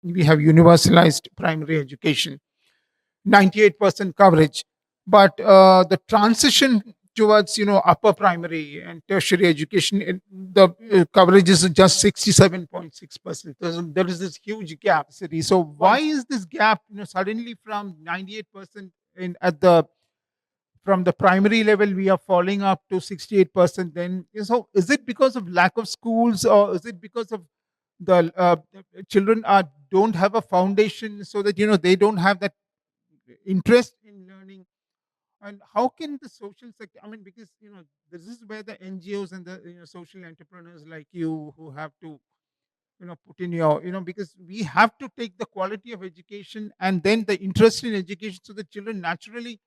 we have universalized primary education, 98% coverage, but the transition towards upper primary and tertiary education, the coverage is just 67.6%. There is this huge gap, Siri. So why is this gap suddenly from 98% in at the from the primary level we are falling up to 68%? Then so is it because of lack of schools, or is it because of the children are don't have a foundation, so that they don't have that interest in learning? And how can the social sector, I mean, because this is where the NGOs and the social entrepreneurs like you, who have to put in your because we have to take the quality of education and then the interest in education, so the children naturally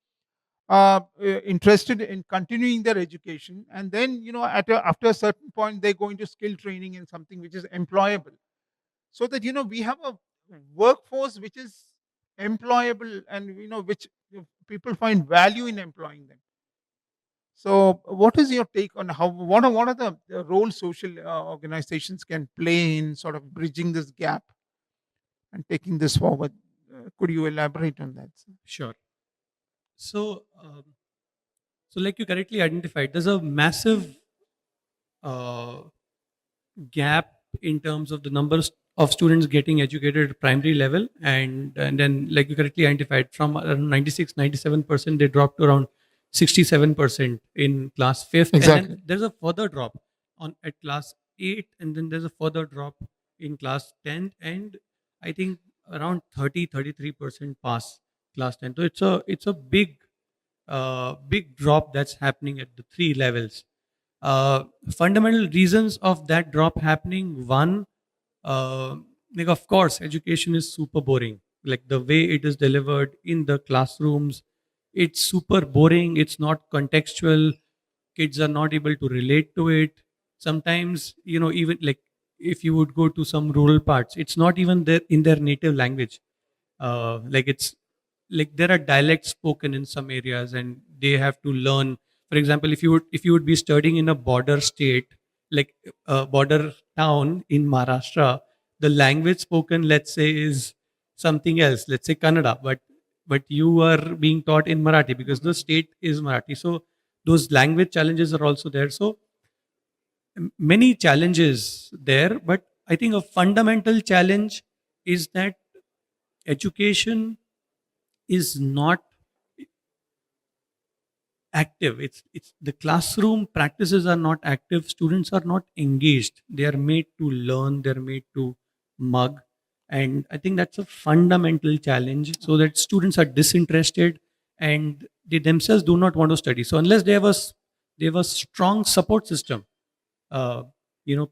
interested in continuing their education, and then after a certain point they go into skill training and something which is employable, so that we have a workforce which is employable, and which people find value in employing them. So what is your take on what are the roles social organizations can play in sort of bridging this gap and taking this forward? Could you elaborate on that, sir? Sure. So, so like you correctly identified, there's a massive uh, gap in terms of the numbers of students getting educated at primary level, and then like you correctly identified, from around 96, 97% they dropped to around 67% in class 5th, and then Exactly. there's a further drop on at class 8, and then there's a further drop in class 10th, and I think around 33% pass class 10. So it's a big drop that's happening at the three levels. Fundamental reasons of that drop happening: one, uh, like of course education is super boring, like the way it is delivered in the classrooms, it's super boring, it's not contextual, kids are not able to relate to it. Sometimes, even like if you would go to some rural parts, it's not even there in their native language. Like it's like there are dialects spoken in some areas and they have to learn. For example, if you would be studying in a border state, like a border town in Maharashtra, the language spoken, let's say, is something else, let's say Kannada, but you are being taught in Marathi because the state is Marathi. So those language challenges are also there. So many challenges there, but I think a fundamental challenge is that education is not active. It's the classroom practices are not active, students are not engaged, they are made to learn, they're made to mug. And I think that's a fundamental challenge, so that students are disinterested and they themselves do not want to study. So unless they have a strong support system, uh,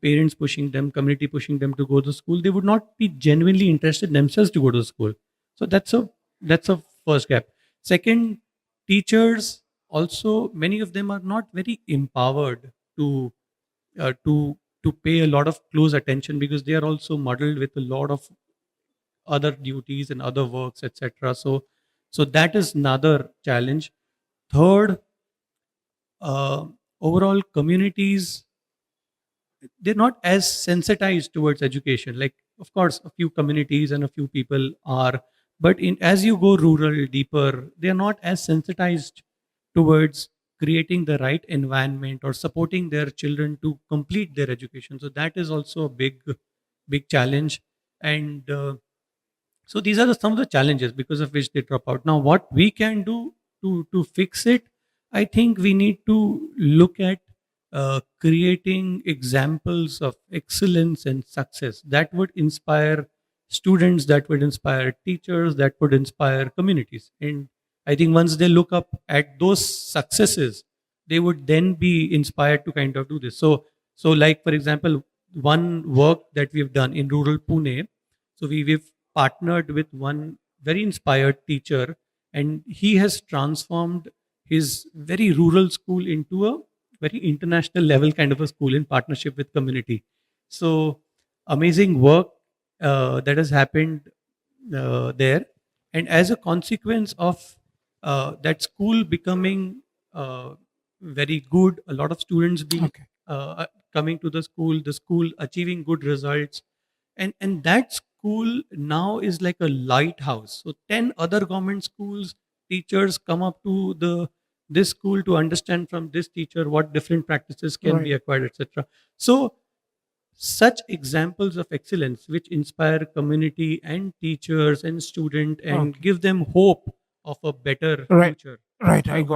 parents pushing them, community pushing them to go to school, they would not be genuinely interested themselves to go to school. So that's a first gap. Second, teachers also, many of them are not very empowered to uh, to to pay a lot of close attention, because they are also muddled with a lot of other duties and other works, etc. So that is another challenge. Third, uh, overall communities, they're not as sensitized towards education. Like of course a few communities and a few people are, but in as you go rural deeper, they are not as sensitized towards creating the right environment or supporting their children to complete their education. So that is also a big challenge. And so these are some of the challenges because of which they drop out. Now what we can do to fix it, I think we need to look at creating examples of excellence and success that would inspire students, that would inspire teachers, that would inspire communities. And I think once they look up at those successes, they would then be inspired to kind of do this. So like for example, one work that we've done in rural Pune, so we've partnered with one very inspired teacher, and he has transformed his very rural school into a very international level kind of a school in partnership with community. So amazing work that has happened there. And as a consequence of that school becoming very good, a lot of students being coming to the school achieving good results, and that school now is like a lighthouse. So 10 other government schools teachers come up to the this school to understand from this teacher what different practices can Right. be acquired, etc. So such examples of excellence which inspire community and teachers and student and Okay. give them hope of a better Right. future. Right. I So got